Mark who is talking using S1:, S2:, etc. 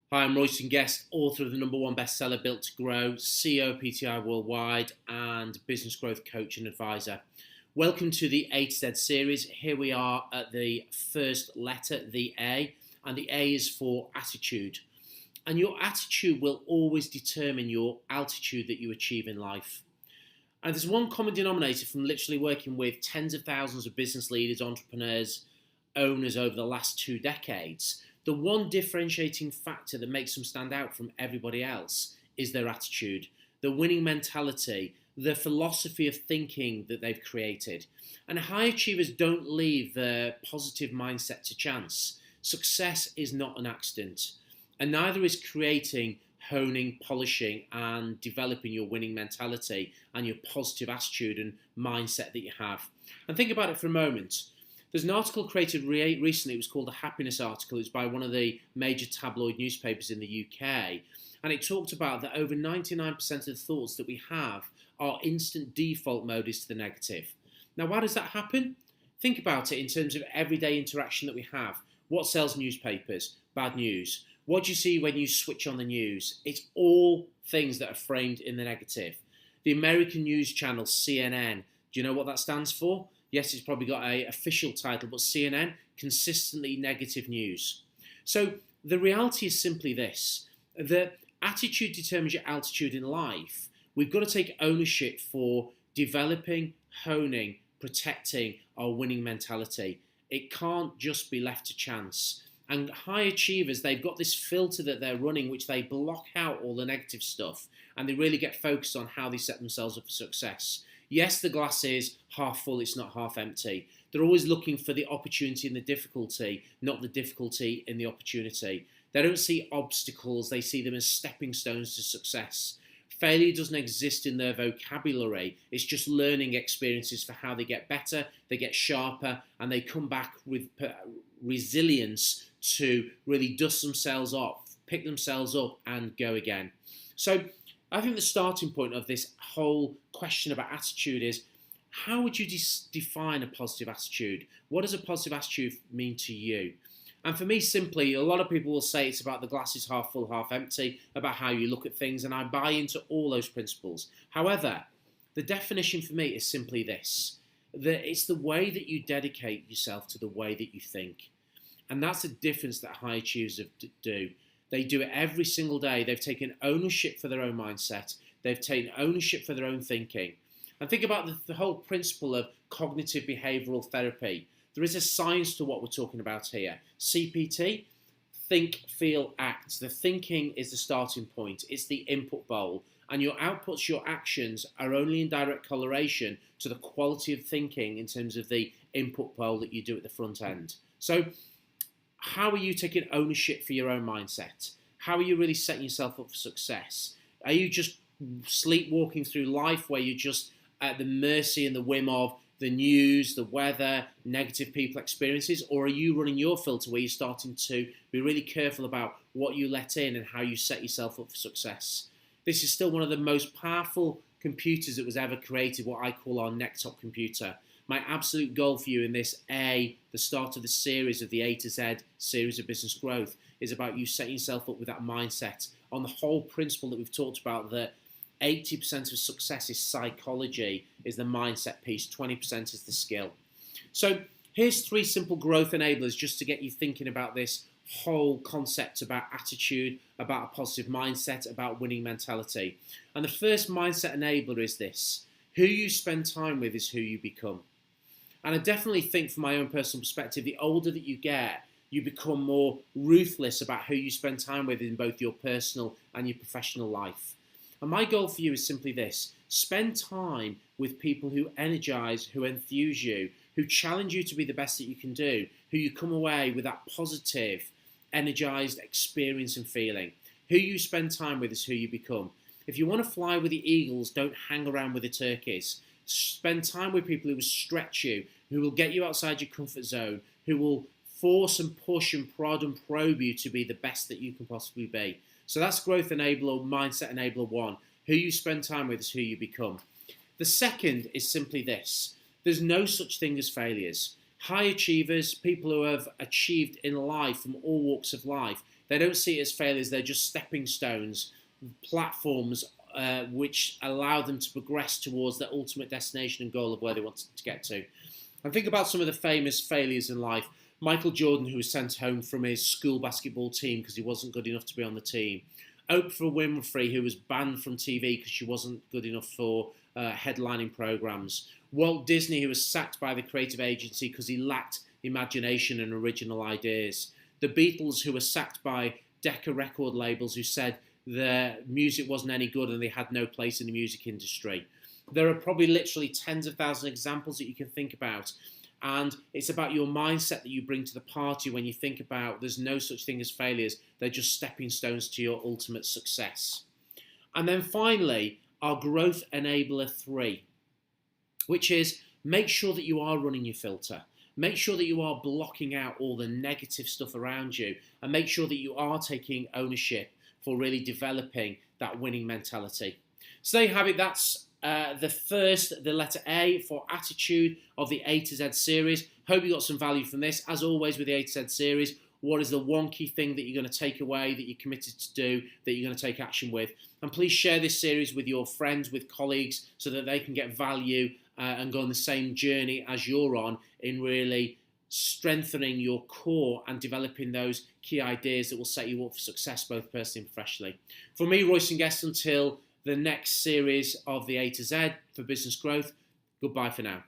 S1: Hi, I'm Royston Guest, author of the #1 bestseller Built to Grow, CEO of PTI Worldwide, and business growth coach and advisor. Welcome to the A to Z series. Here we are at the first letter, the A, and the A is for attitude. And your attitude will always determine your altitude that you achieve in life. And there's one common denominator from literally working with tens of thousands of business leaders, entrepreneurs, owners over the last 2 decades. The one differentiating factor that makes them stand out from everybody else is their attitude, the winning mentality, the philosophy of thinking that they've created. And high achievers don't leave their positive mindset to chance. Success is not an accident, and neither is creating, honing, polishing, and developing your winning mentality and your positive attitude and mindset that you have. And think about it for a moment. There's an article created recently, it was called the Happiness article. It's by one of the major tabloid newspapers in the UK. And it talked about that over 99% of the thoughts that we have, our instant default mode is to the negative. Now, why does that happen? Think about it in terms of everyday interaction that we have. What sells newspapers? Bad news. What do you see when you switch on the news? It's all things that are framed in the negative. The American news channel, CNN, do you know what that stands for? Yes, it's probably got an official title, but CNN, consistently negative news. So the reality is simply this. The attitude determines your altitude in life. We've got to take ownership for developing, honing, protecting our winning mentality. It can't just be left to chance. And high achievers, they've got this filter that they're running, which they block out all the negative stuff, and they really get focused on how they set themselves up for success. Yes, the glass is half full, it's not half empty. They're always looking for the opportunity in the difficulty, not the difficulty in the opportunity. They don't see obstacles, they see them as stepping stones to success. Failure doesn't exist in their vocabulary. It's just learning experiences for how they get better, they get sharper, and they come back with resilience to really dust themselves off, pick themselves up, and go again. So I think the starting point of this whole question about attitude is, how would you define a positive attitude? What does a positive attitude mean to you? And for me, simply, a lot of people will say it's about the glass is half full, half empty, about how you look at things, and I buy into all those principles. However, the definition for me is simply this, that it's the way that you dedicate yourself to the way that you think. And that's the difference that high achievers do. They do it every single day. They've taken ownership for their own mindset. They've taken ownership for their own thinking. And think about the whole principle of cognitive behavioral therapy. There is a science to what we're talking about here. CPT, think, feel, act. The thinking is the starting point. It's the input bowl. And your outputs, your actions, are only in direct correlation to the quality of thinking in terms of the input bowl that you do at the front end. So how are you taking ownership for your own mindset? How are you really setting yourself up for success? Are you just sleepwalking through life where you're just at the mercy and the whim of the news, the weather, negative people experiences? Or are you running your filter where you're starting to be really careful about what you let in and how you set yourself up for success? This is still one of the most powerful computers that was ever created, what I call our neck-top computer. My absolute goal for you in this the start of the series of the A to Z series of business growth, is about you setting yourself up with that mindset on the whole principle that we've talked about, that 80% of success is psychology, is the mindset piece, 20% is the skill. So here's 3 simple growth enablers just to get you thinking about this whole concept about attitude, about a positive mindset, about winning mentality. And the first mindset enabler is this: who you spend time with is who you become. And I definitely think, from my own personal perspective, the older that you get, you become more ruthless about who you spend time with in both your personal and your professional life. And my goal for you is simply this: spend time with people who energize, who enthuse you, who challenge you to be the best that you can do, who you come away with that positive, energized experience and feeling. Who you spend time with is who you become. If you want to fly with the eagles, don't hang around with the turkeys. Spend time with people who will stretch you, who will get you outside your comfort zone, who will force and push and prod and probe you to be the best that you can possibly be. So that's growth enabler, mindset enabler 1. Who you spend time with is who you become. The second is simply this: there's no such thing as failures. High achievers, people who have achieved in life from all walks of life, They don't see it as failures. They're just stepping stones, platforms which allow them to progress towards their ultimate destination and goal of where they want to get to. And think about some of the famous failures in life. Michael Jordan, who was sent home from his school basketball team because he wasn't good enough to be on the team. Oprah Winfrey, who was banned from TV because she wasn't good enough for headlining programs. Walt Disney, who was sacked by the creative agency because he lacked imagination and original ideas. The Beatles, who were sacked by Decca record labels who said their music wasn't any good and they had no place in the music industry. There are probably literally tens of thousands of examples that you can think about. And it's about your mindset that you bring to the party when you think about there's no such thing as failures. They're just stepping stones to your ultimate success. And then finally, our growth enabler 3, which is make sure that you are running your filter. Make sure that you are blocking out all the negative stuff around you, and make sure that you are taking ownership for really developing that winning mentality. So there you have it. That's the letter A for attitude of the A to Z series. Hope you got some value from this. As always with the A to Z series, what is the one key thing that you're going to take away, that you're committed to do, that you're going to take action with? And please share this series with your friends, with colleagues, so that they can get value and go on the same journey as you're on in really strengthening your core and developing those key ideas that will set you up for success, both personally and professionally. For me, Royston Guest, until the next series of the A to Z for business growth, goodbye for now.